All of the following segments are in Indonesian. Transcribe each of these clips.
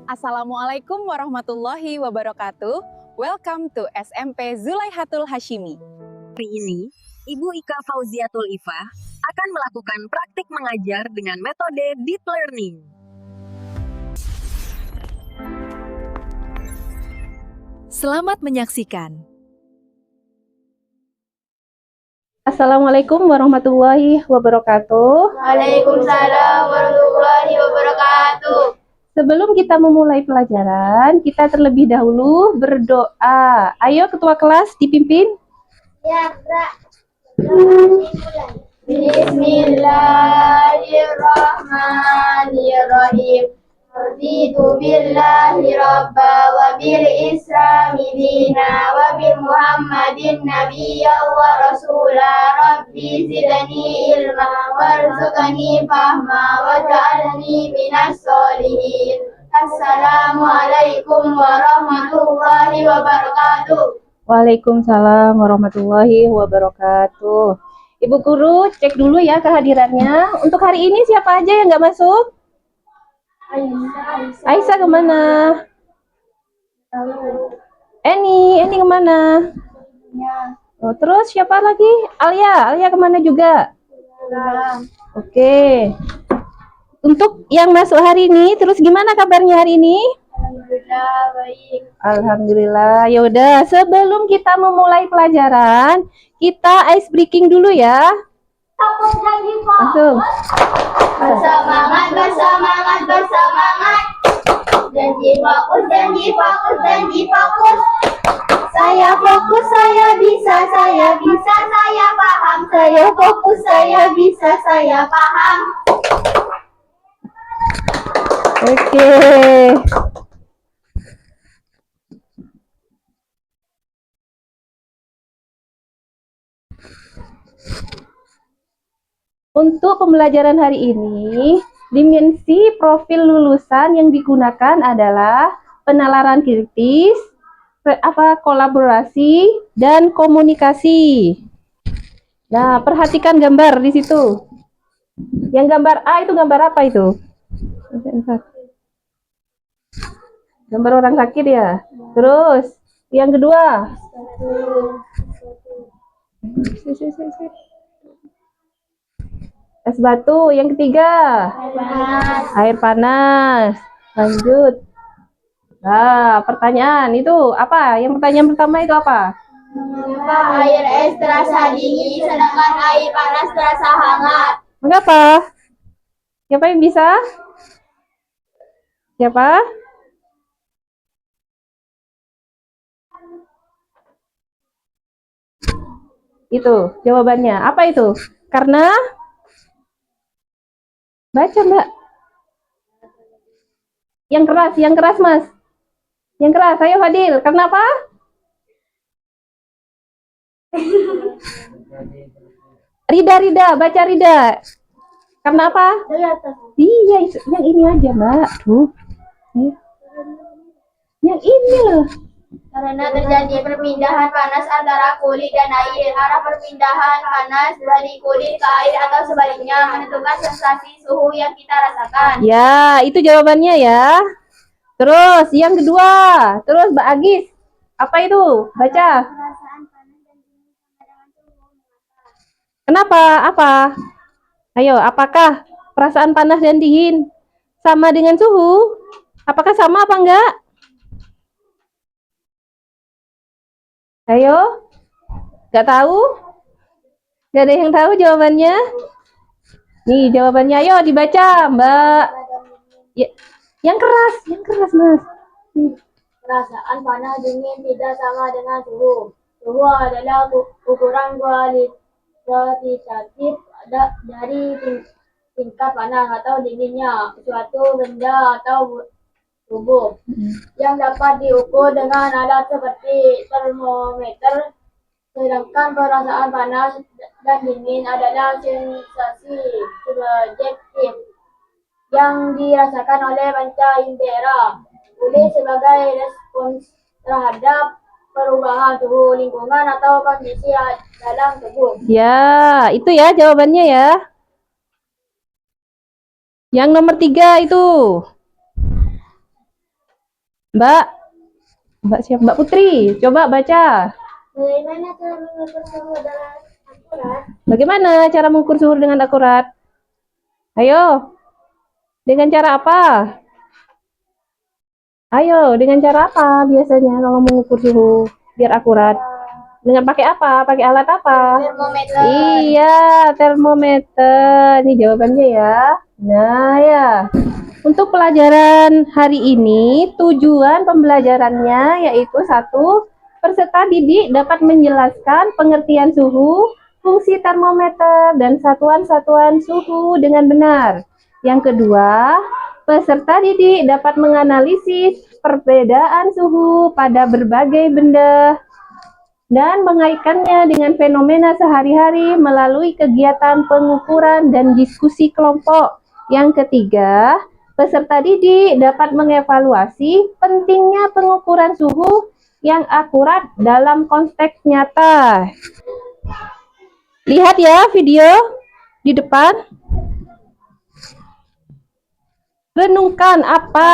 Assalamualaikum warahmatullahi wabarakatuh. Welcome to SMP Zulaihatul Hashimi. Hari ini, Ibu Ika Fauziatul Ifah akan melakukan praktik mengajar dengan metode deep learning. Selamat menyaksikan. Assalamualaikum warahmatullahi wabarakatuh. Waalaikumsalam warahmatullahi wabarakatuh. Sebelum kita memulai pelajaran, kita terlebih dahulu berdoa. Ayo ketua kelas dipimpin. Ya, Bismillahirrahmanirrahim. Raditu billahi rabba wa bil islami dina wa bi muhammadin nabiyya wa rasula. Rabbi zidni ilma warzuqni fahma waj'alni minas sholihin. Assalamualaikum warahmatullahi wabarakatuh. Waalaikumsalam warahmatullahi wabarakatuh. Ibu guru, cek dulu ya kehadirannya. Untuk hari ini siapa aja yang nggak masuk? Aisyah kemana? Eni kemana? Oh, terus siapa lagi? Alia kemana juga? Oke. Untuk yang masuk hari ini, terus gimana kabarnya hari ini? Alhamdulillah baik. Alhamdulillah. Ya udah, sebelum kita memulai pelajaran, kita ice breaking dulu ya. Langsung. Bersemangat, bersemangat, bersemangat. Janji fokus, janji fokus, janji fokus. Saya fokus, saya bisa, saya bisa, saya paham. Saya fokus, saya bisa, saya paham. Oke. Untuk pembelajaran hari ini, dimensi profil lulusan yang digunakan adalah penalaran kritis, kolaborasi, dan komunikasi. Nah, perhatikan gambar di situ. Yang gambar A itu gambar apa itu? Gambar orang sakit ya. Terus, yang kedua. Es batu. Yang ketiga. Air panas. Lanjut. Nah, pertanyaan itu apa? Yang pertanyaan pertama itu apa? Mengapa air es terasa dingin sedangkan air panas terasa hangat? Mengapa? Siapa yang bisa? Siapa? Itu jawabannya. Apa itu? Karena baca Mbak. Yang keras Mas. Yang keras, ayo Fadil. Karena apa? Rida, baca Rida. Karena apa? Iya, yang ini aja Mbak. Tuh. Yang ini loh. Karena terjadi perpindahan panas antara kulit dan air. Arah perpindahan panas dari kulit ke air atau sebaliknya menentukan sensasi suhu yang kita rasakan. Ya, itu jawabannya ya. Terus yang kedua. Terus Mbak Agis. Apa itu? Baca. Kenapa? Apa? Ayo, apakah perasaan panas dan dingin sama dengan suhu? Apakah sama apa enggak? Ayo, nggak tahu? Nggak ada yang tahu jawabannya? Nih jawabannya, ayo dibaca Mbak. Ya, yang keras Mas. Perasaan panas dingin tidak sama dengan suhu. Suhu adalah ukuran kualitatif dari tingkat panas atau dinginnya suatu benda atau tubuh yang dapat diukur dengan alat seperti termometer. Sedangkan perasaan panas dan dingin adalah sensasi subjektif yang dirasakan oleh panca indera sebagai respons terhadap perubahan suhu lingkungan atau kondisi dalam tubuh. Ya, itu ya jawabannya ya. Yang nomor 3 itu. Mbak, Mbak siapa? Mbak Putri, coba baca. Bagaimana cara mengukur suhu dengan akurat? Bagaimana cara mengukur suhu dengan akurat? Ayo, dengan cara apa? Ayo, dengan cara apa biasanya kalau mengukur suhu biar akurat? Dengan pakai apa? Pakai alat apa? Termometer. Iya, termometer. Ini jawabannya ya. Nah, ya. Untuk pelajaran hari ini, tujuan pembelajarannya yaitu satu, peserta didik dapat menjelaskan pengertian suhu, fungsi termometer, dan satuan-satuan suhu dengan benar. Yang kedua, peserta didik dapat menganalisis perbedaan suhu pada berbagai benda dan mengaitkannya dengan fenomena sehari-hari melalui kegiatan pengukuran dan diskusi kelompok. Yang ketiga, peserta didik dapat mengevaluasi pentingnya pengukuran suhu yang akurat dalam konteks nyata. Lihat ya video di depan. Renungkan apa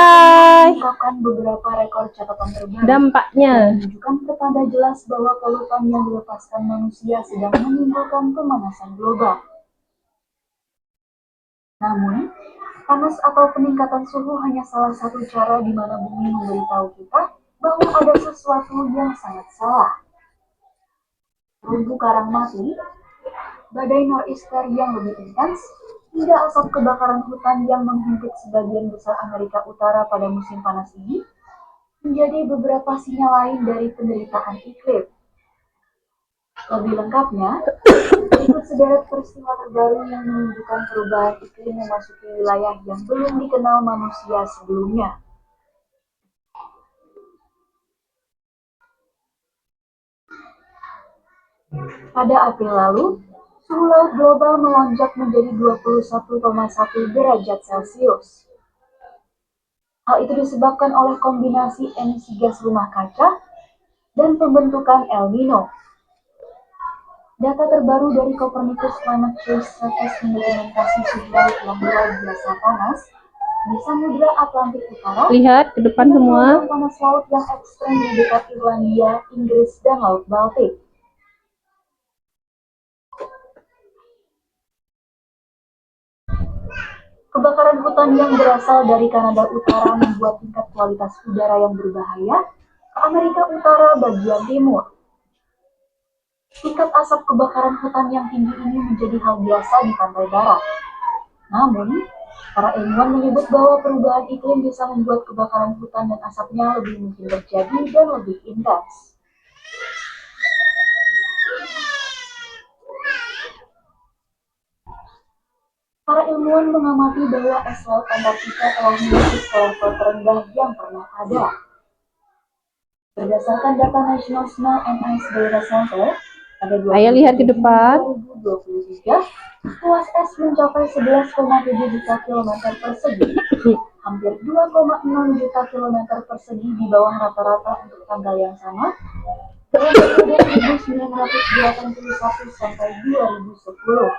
Mengungkapkan beberapa rekor catatan terbaru dampaknya. menunjukkan kepada jelas bahwa polutan yang dilepaskan manusia sedang menimbulkan pemanasan global. Namun, panas atau peningkatan suhu hanya salah satu cara di mana bumi memberitahu kita bahwa ada sesuatu yang sangat salah. Terumbu karang mati, badai nor'easter yang lebih intens, hingga asap kebakaran hutan yang menghimpit sebagian besar Amerika Utara pada musim panas ini menjadi beberapa sinyal lain dari penderitaan iklim. Lebih lengkapnya, berikut sederet peristiwa terbaru yang menunjukkan perubahan iklim memasuki wilayah yang belum dikenal manusia sebelumnya. Pada April lalu, suhu laut global melonjak menjadi 21,1 derajat Celcius. Hal itu disebabkan oleh kombinasi emisi gas rumah kaca dan pembentukan El Nino. Data terbaru dari Copernicus Climate Change Service mendokumentasi suhu laut yang luar biasa panas di Samudra Atlantik Utara. Lihat ke depan semua. Dan panas laut yang ekstrem di dekat Irlandia, Inggris, dan Laut Baltik. Kebakaran hutan yang berasal dari Kanada Utara membuat tingkat kualitas udara yang berbahaya ke Amerika Utara bagian timur. Tingkat asap kebakaran hutan yang tinggi ini menjadi hal biasa di pantai barat. Namun, para ilmuwan menyebut bahwa perubahan iklim bisa membuat kebakaran hutan dan asapnya lebih mungkin terjadi dan lebih intens. Para ilmuwan mengamati bahwa es laut Antartika telah menembus ke level terendah yang pernah ada. Berdasarkan data National Snow and Ice Data Center, pada Ayo lihat ke depan. 2023, luas es mencapai 11,7 juta kilometer persegi, hampir 2,6 juta kilometer persegi di bawah rata-rata untuk tanggal yang sama, dalam periode 1981 sampai 2010.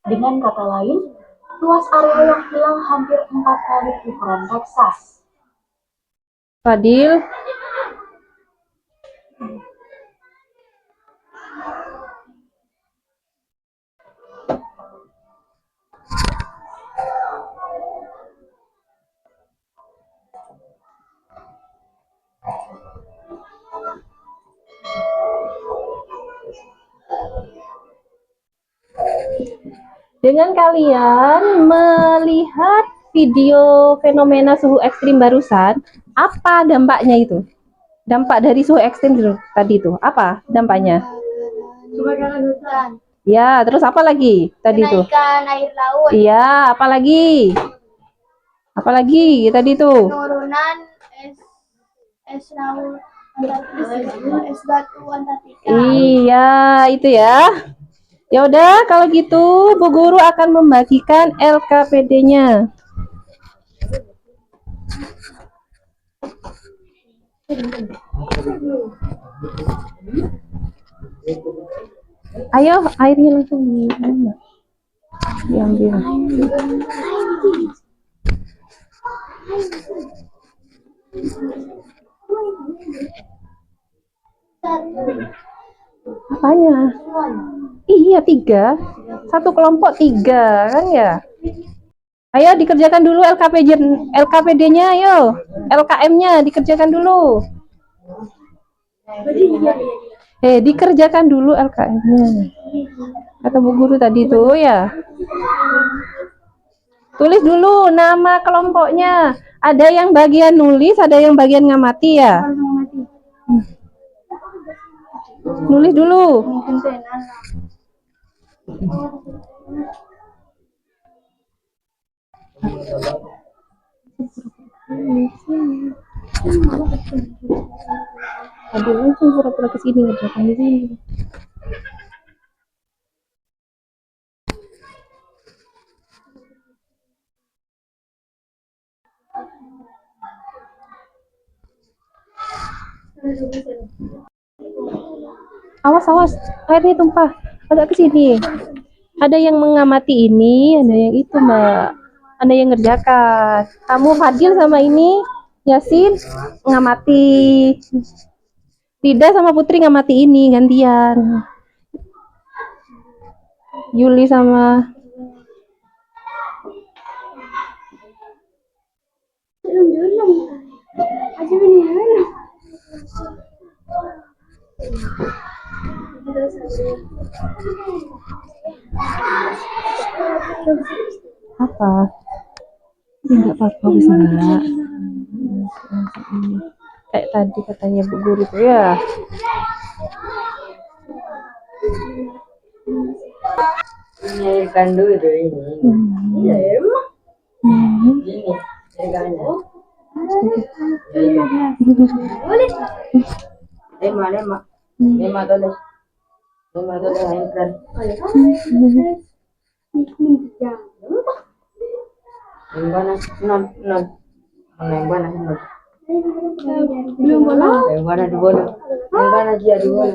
Dengan kata lain, luas area yang hilang hampir 4 kali ukuran Texas. Fadil, dengan kalian melihat video fenomena suhu ekstrim barusan, apa dampaknya itu? Dampak dari suhu ekstrim tadi itu, apa dampaknya? Kebakaran hutan. Ya, terus apa lagi tadi itu? Kenaikan air laut. Iya, apa lagi? Apa lagi tadi itu? Penurunan es laut Antartika, es batu Antartika. Iya, itu ya. Ya udah, kalau gitu Bu Guru akan membagikan LKPD-nya. Ayo, airnya langsung diambil. Apanya? Iya, 3. Satu kelompok 3, kan ya? Ayo dikerjakan dulu LKPD-nya, ayo. LKM-nya dikerjakan dulu. Dikerjakan dulu LKM-nya. Kata Bu Guru tadi tuh ya. Tulis dulu nama kelompoknya. Ada yang bagian nulis, ada yang bagian ngamati ya. Nulis dulu. Aduh, langsung pura-pura kesini ngerjakan di sini. Awas, awas, airnya tumpah. Agak ke sini. Ada yang mengamati ini, ada yang itu, Mbak. Ada yang ngerjakan. Kamu Fadil sama ini, Yasin ngamati. Rida sama Putri ngamati ini gantian. Yuli sama apa? Enggak apa-apa, bisa enggak? Kayak tadi katanya Bu Guru tuh ya. Ini ikan dulu tuh ini. Iya emang. Ini ikannya. Lima tulis. Lima tulis ikan. Yang mana non. Yang mana non. Yang mana di bola. Yang mana dia di bola.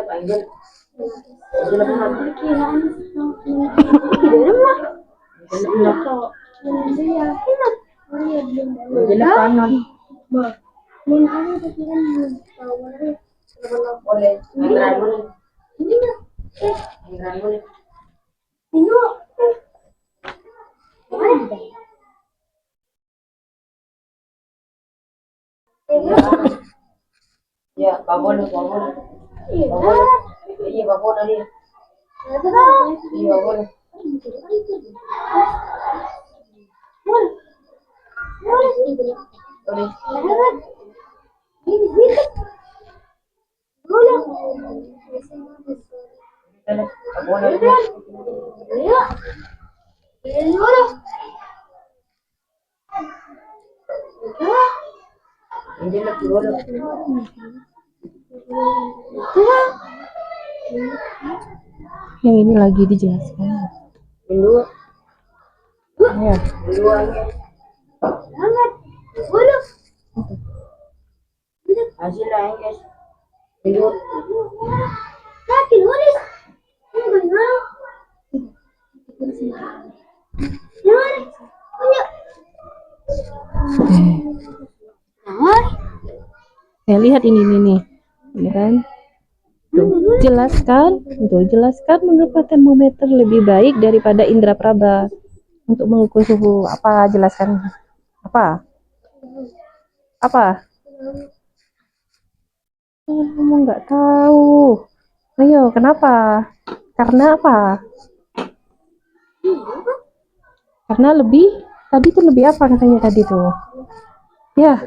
Panggil. Ya, babon. Iya, babon tadi. Iya, babon. Yang ini lagi dijelaskan. Dua. Ya. Hasil lain guys. Dua. Lihat ini nih. Ini kan. Tuh, jelaskan mengapa termometer lebih baik daripada indera peraba untuk mengukur suhu. Apa? Jelaskan. Apa? Kamu nggak tahu. Ayo, kenapa? Karena apa? Karena tadi tuh lebih apa katanya tadi tuh? Ya.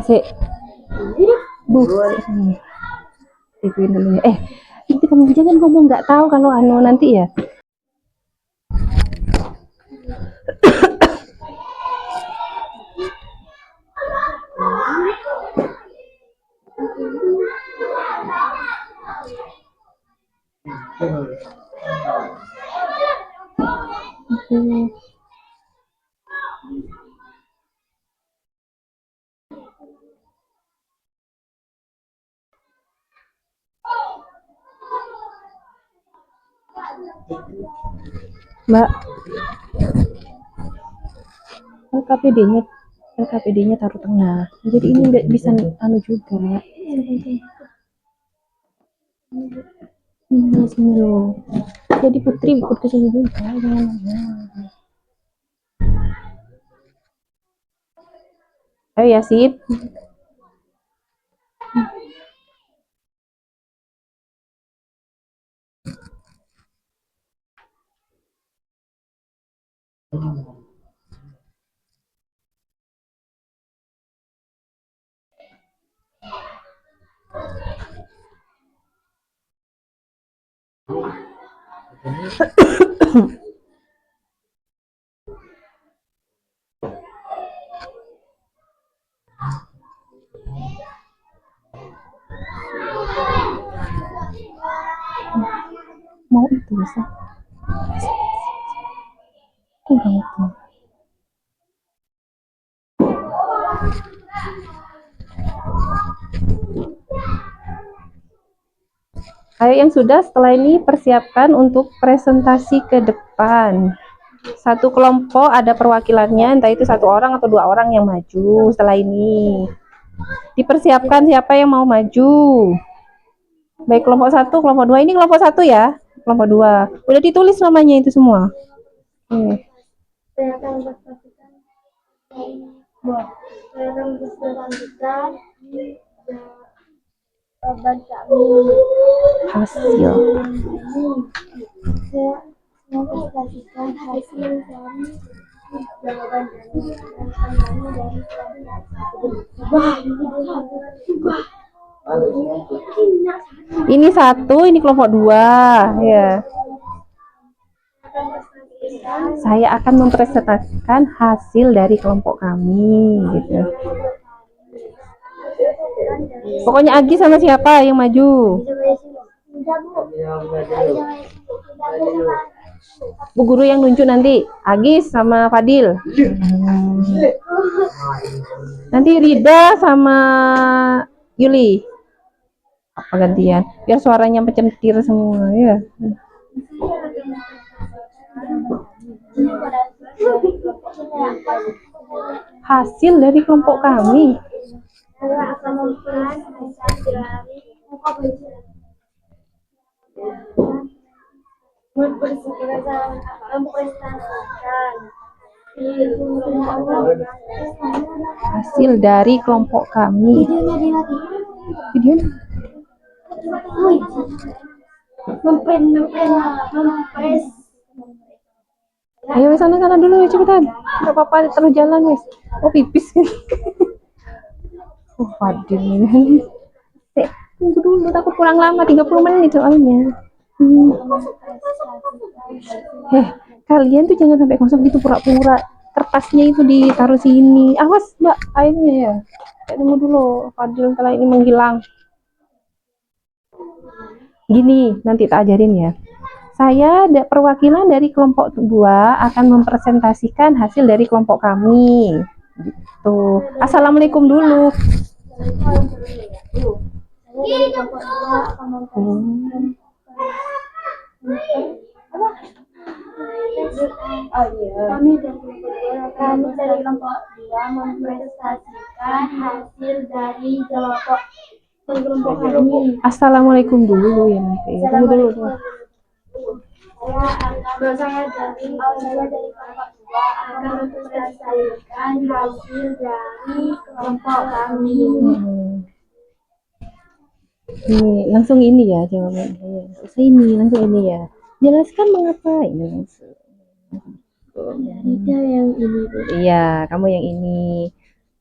Sik. Bu. Ikutin dulu ya. Nanti kamu jangan ngomong nggak tahu kalau nanti ya. Mbak, LKPD-nya LKPD-nya taruh tengah. Jadi ini nggak bisa anu juga. Sini loh. Jadi Putri ikut ke sini juga. Jangan. Ayo ya, sip. Mau itu bisa. Kurang itu. Ayo yang sudah, setelah ini persiapkan untuk presentasi ke depan. Satu kelompok ada perwakilannya, entah itu 1 orang atau 2 orang yang maju. Setelah ini dipersiapkan siapa yang mau maju. Baik kelompok 1, kelompok 2. Ini kelompok 1 ya. Kelompok 2. Udah ditulis namanya itu semua. Saya akan bersaksikan jawaban kami. Hasil. Saya mempresentasikan hasil dari jawaban kami dan kami dari Ini 1, ini kelompok 2 ya. Saya akan mempresentasikan hasil dari kelompok kami gitu. Pokoknya Agi sama siapa yang maju? Bu guru yang nunjuk nanti, Agis sama Fadil. Nanti Rida sama Yuli. Apa gantian? Biar suaranya pencentir semua ya. Hasil dari kelompok kami. Saya akan mempresentasikan Hasil dari kelompok kami. Video ayo sana dulu cepetan. Gak apa-apa terus jalan guys. Oh pipis. Oh Fadil. Tunggu dulu, takut kurang lama 30 menit soalnya. Kalian tuh jangan sampai kosong gitu pura-pura. Kertasnya itu ditaruh sini. Awas Mbak, airnya ya. Tunggu dulu, Fadil setelah ini menghilang. Gini, nanti tak ajarin ya. Saya perwakilan dari kelompok 2 akan mempresentasikan hasil dari kelompok kami. Gitu. Assalamualaikum dulu. Kami dari kelompok 2 mempresentasikan hasil dari kelompok kami. Assalamualaikum dulu ya nanti. Tunggu dulu. Saya dari kelompok 2 akan mempresentasikan hasil dari kelompok kami. Nih, langsung ini ya jawabannya. Langsung ini ya. Jelaskan mengapa ini langsung. Rida yang ini. Iya, kamu yang ini.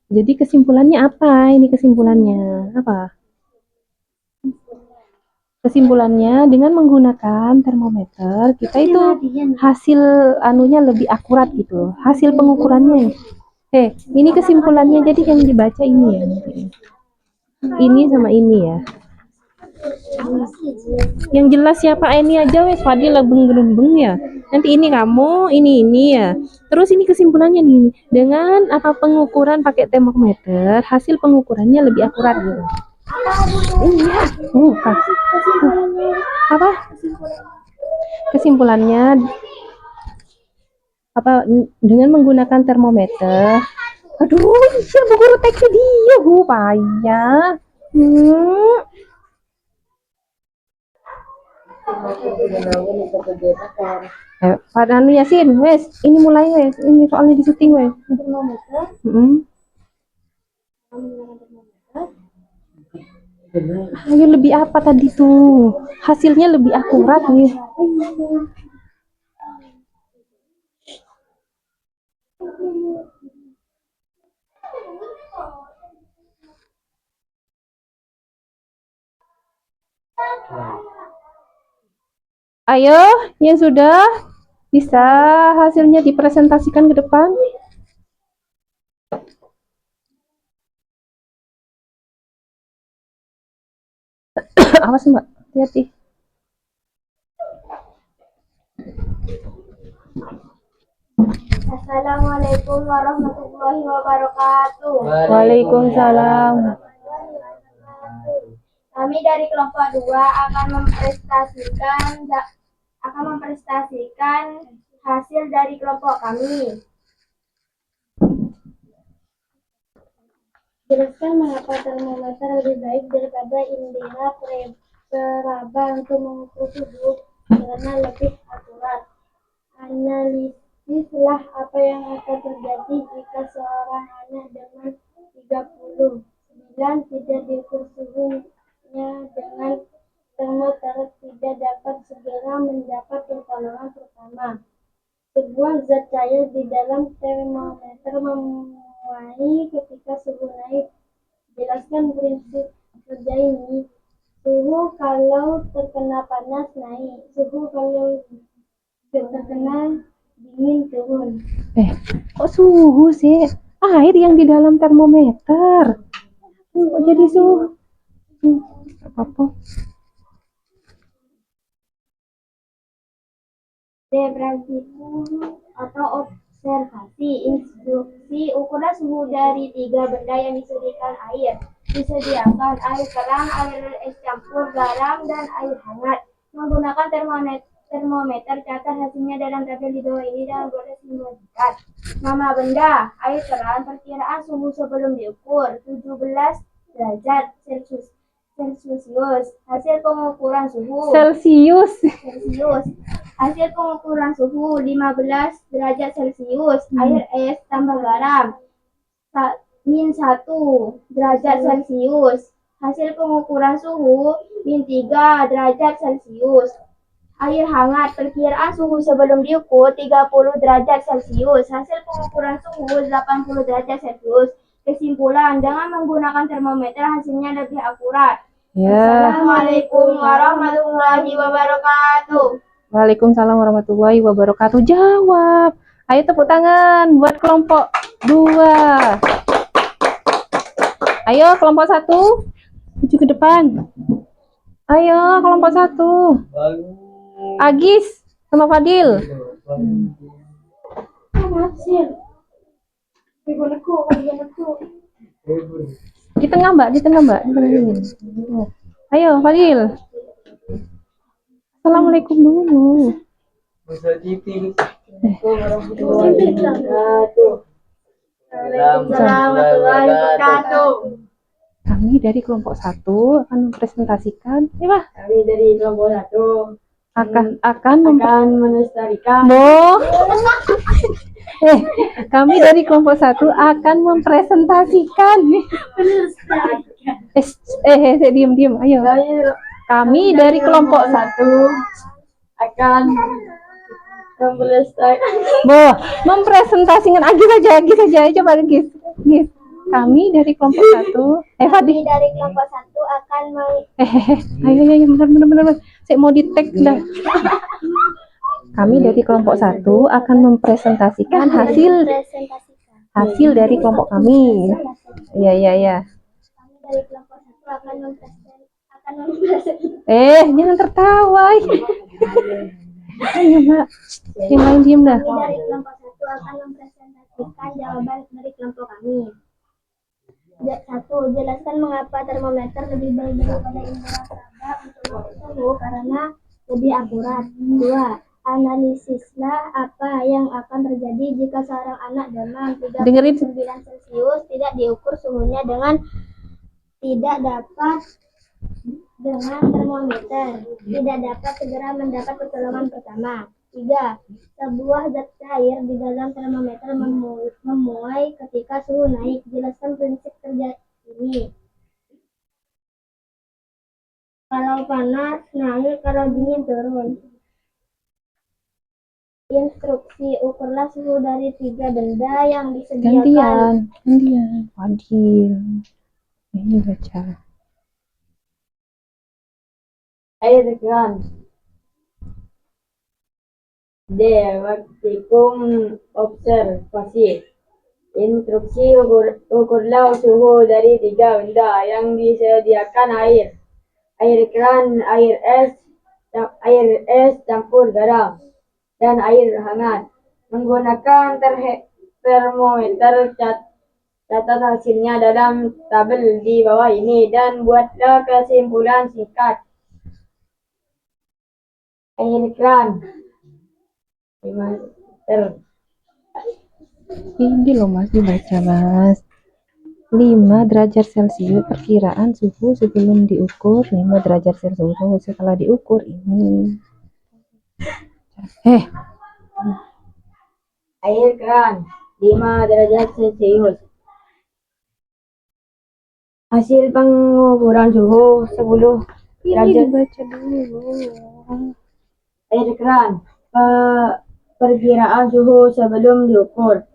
Jadi kesimpulannya apa? Ini kesimpulannya apa? Kesimpulannya dengan menggunakan termometer kita itu hasil anunya lebih akurat gitu. Hasil pengukurannya. Ini kesimpulannya jadi yang dibaca ini ya. Ini sama ini ya. Yang jelas siapa ini aja wes Fadil lah beng ya. Nanti ini kamu, ini ya. Terus ini kesimpulannya nih, dengan apa pengukuran pakai termometer, hasil pengukurannya lebih akurat gitu. Iya, bukan. Apa? Kesimpulannya apa dengan menggunakan termometer. Aduh, iya Bu Guru teksnya dia, Bu, payah. Pada anu Yasin, wes, ini mulai wes, ini soalnya di syuting wes. Ayo lebih apa tadi tuh? Hasilnya lebih akurat nih. Ayo, yang sudah bisa hasilnya dipresentasikan ke depan. Awas Mbak, hati-hati. Assalamualaikum warahmatullahi wabarakatuh. Waalaikumsalam. Kami dari kelompok 2 akan mempresentasikan hasil dari kelompok kami. Jelaskan mengapa termometer lebih baik daripada indera peraba untuk mengukur suhu karena lebih akurat. Analisislah apa yang akan terjadi jika seorang anak dengan 39 tidak diukur suhunya dengan termometer tidak dapat segera mendapat pertolongan pertama. Sebuah zat cair di dalam termometer memuai ketika suhu naik. Jelaskan prinsip kerja ini. Suhu kalau terkena panas naik, suhu kalau terkena dingin turun. Kok suhu sih? Air yang di dalam termometer. Kok jadi suhu? Apa? Debrasiku atau observasi, instruksi ukuran suhu dari 3 benda yang disediakan air. Disediakan air kerang, air es campur, garam, dan air hangat. Menggunakan termometer, catat hasilnya dalam tabel di bawah ini dan boleh simulasikan. Nama benda, air kerang, perkiraan suhu sebelum diukur 17 derajat Celcius. Hasil pengukuran suhu Celcius. Hasil pengukuran suhu 15 derajat Celcius. Air es tambah garam min 1 derajat Celcius. Hasil pengukuran suhu min 3 derajat Celcius. Air hangat, perkiraan suhu sebelum diukur 30 derajat Celcius. Hasil pengukuran suhu 80 derajat Celcius. Kesimpulan, dengan menggunakan termometer hasilnya lebih akurat. Ya. Assalamualaikum warahmatullahi wabarakatuh. Waalaikumsalam warahmatullahi wabarakatuh. Jawab. Ayo tepuk tangan buat kelompok 2. Ayo kelompok 1. Maju ke depan. Ayo kelompok 1. Agis sama Fadil. Di tengah Mbak, di tengah ini. Ayo Fadil. Assalamualaikum dulu. Warahmatullahi wabarakatuh. Kami dari kelompok 1 akan mempresentasikan, Kami dari kelompok 1 akan melestarikan. Kami dari kelompok 1 akan mempresentasikan. Diam. Ayo. Kami dari kelompok 1 akan mempresentasikan. Agis saja. Coba Agis. Kami dari kelompok 1. Fadil. Kami dari kelompok 1 akan Ayo benar. Saya mau di-tag dah. Kami dari kelompok 1 akan mempresentasikan hasil dari kelompok kami. Iya. Kami dari kelompok 1 akan mempresentasikan. Jangan tertawa. Ayo Mbak, yang lain diem dah. Kami dari kelompok 1 akan mempresentasikan jawaban dari kelompok kami. 1. Jelaskan mengapa termometer lebih baik daripada indera peraba untuk mengukur suhu karena lebih akurat. 2. Analisislah apa yang akan terjadi jika seorang anak demam 39 Celcius tidak diukur suhunya dengan termometer, tidak dapat segera mendapat pertolongan pertama. 3. Sebuah zat cair di dalam termometer memuai ketika suhu naik. Jelaskan prinsip kerja ini. Kalau panas naik, kalau dingin turun. Instruksi, ukurlah suhu dari 3 benda yang disediakan. Gantian. Fadil. Ini baca. Air keran. D. Praktikum observasi. Instruksi, ukurlah suhu dari 3 benda yang disediakan air. Air keran, air es campur garam, dan air hangat. Menggunakan termometer, catat hasilnya dalam tabel di bawah ini dan buatlah kesimpulan singkat. Air keran 5 liter. Ini loh Mas, dibaca Mas. 5 derajat Celcius perkiraan suhu sebelum diukur, 5 derajat Celcius setelah diukur ini. Air keran 5 derajat Celcius. Hasil pengukuran suhu 10 Ini derajat. dibaca dulu. Air keran, perkiraan suhu sebelum diukur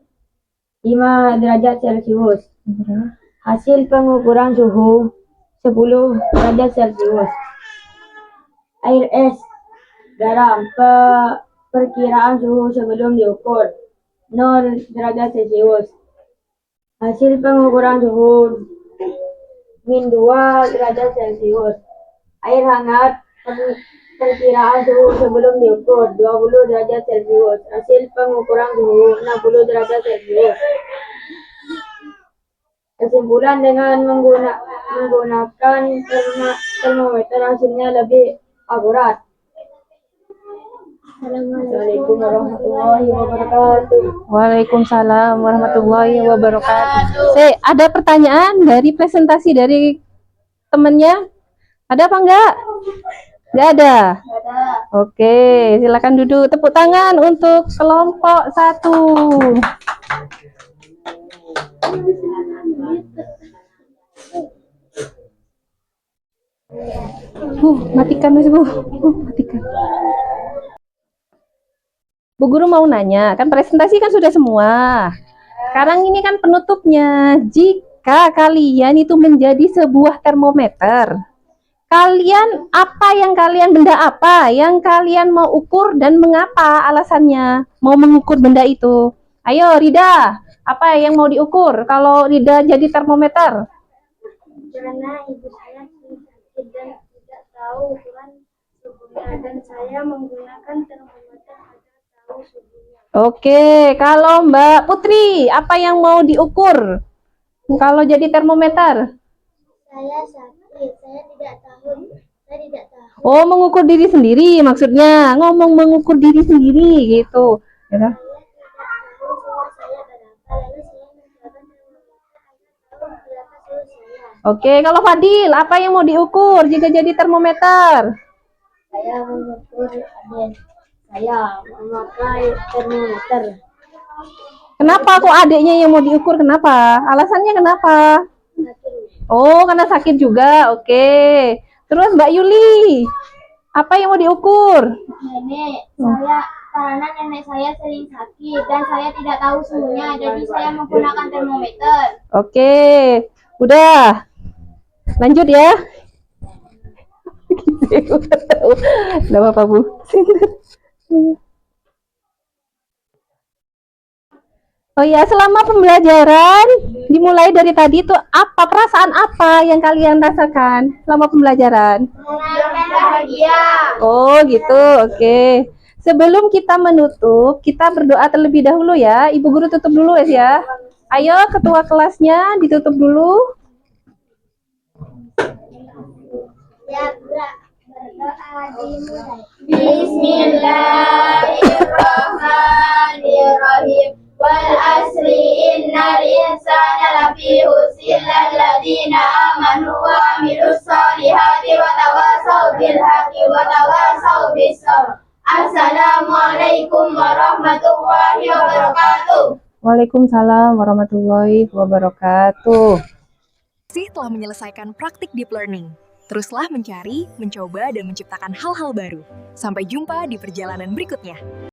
5 derajat Celcius. Hasil pengukuran suhu 10 derajat Celcius. Air es garam, perkiraan suhu sebelum diukur 0 derajat Celcius. Hasil pengukuran suhu -2 derajat Celcius. Air hangat, perkiraan suhu sebelum diukur 20 derajat Celcius. Hasil pengukuran suhu 60 derajat Celcius. Kesimpulan, dengan menggunakan termometer hasilnya lebih akurat. Assalamualaikum warahmatullahi wabarakatuh. Waalaikumsalam warahmatullahi wabarakatuh. Ada pertanyaan dari presentasi dari temennya? Ada apa enggak? Enggak ada? Oke, silakan duduk. Tepuk tangan untuk kelompok 1. Matikan Mas Bu. Matikan. Bu Guru mau nanya, kan presentasi kan sudah semua. Sekarang ini kan penutupnya. Jika kalian itu menjadi sebuah termometer, benda apa yang kalian mau ukur dan mengapa alasannya mau mengukur benda itu? Ayo Rida, apa yang mau diukur kalau Rida jadi termometer? Karena ibu saya sakit dan tidak tahu ukuran suhunya, dan saya menggunakan termometer agar tahu suhunya. Oke, kalau Mbak Putri, apa yang mau diukur kalau jadi termometer? Saya sakit, saya tidak tahu. Oh, mengukur diri sendiri maksudnya. Ngomong mengukur diri sendiri gitu. Ya kan? Saya tidak tahu suhu saya berapa, lalu saya menggunakan termometer agar tahu berapa suhu saya. Oke, kalau Fadil, apa yang mau diukur jika jadi termometer? Saya mengukur adik. Saya memakai termometer. Kenapa kok adiknya yang mau diukur? Kenapa? Alasannya kenapa? Oh, karena sakit juga. Oke. Terus Mbak Yuli, apa yang mau diukur? Nenek, karena nenek saya sering sakit dan saya tidak tahu suhunya, jadi saya menggunakan termometer. Oke, udah. Lanjut ya. Tidak apa-apa Bu. Oh ya, selama pembelajaran dimulai dari tadi itu perasaan apa yang kalian rasakan selama pembelajaran? Bahagia. Oh gitu, oke. Sebelum kita menutup, kita berdoa terlebih dahulu ya. Ibu guru tutup dulu ya. Ayo ketua kelasnya ditutup dulu. Ya, berdoa dimulai. Bismillahirrahmanirrahim. Wal asri innal insana lafi khusr illa alladziina aamanu wa 'amilus shalihati wa tawassaw bil haqqi wa tawassaw bis sabr. Assalamualaikum warahmatullahi wabarakatuh. Waalaikumsalam warahmatullahi wabarakatuh. Telah menyelesaikan praktik deep learning. Teruslah mencari, mencoba, dan menciptakan hal-hal baru. Sampai jumpa di perjalanan berikutnya.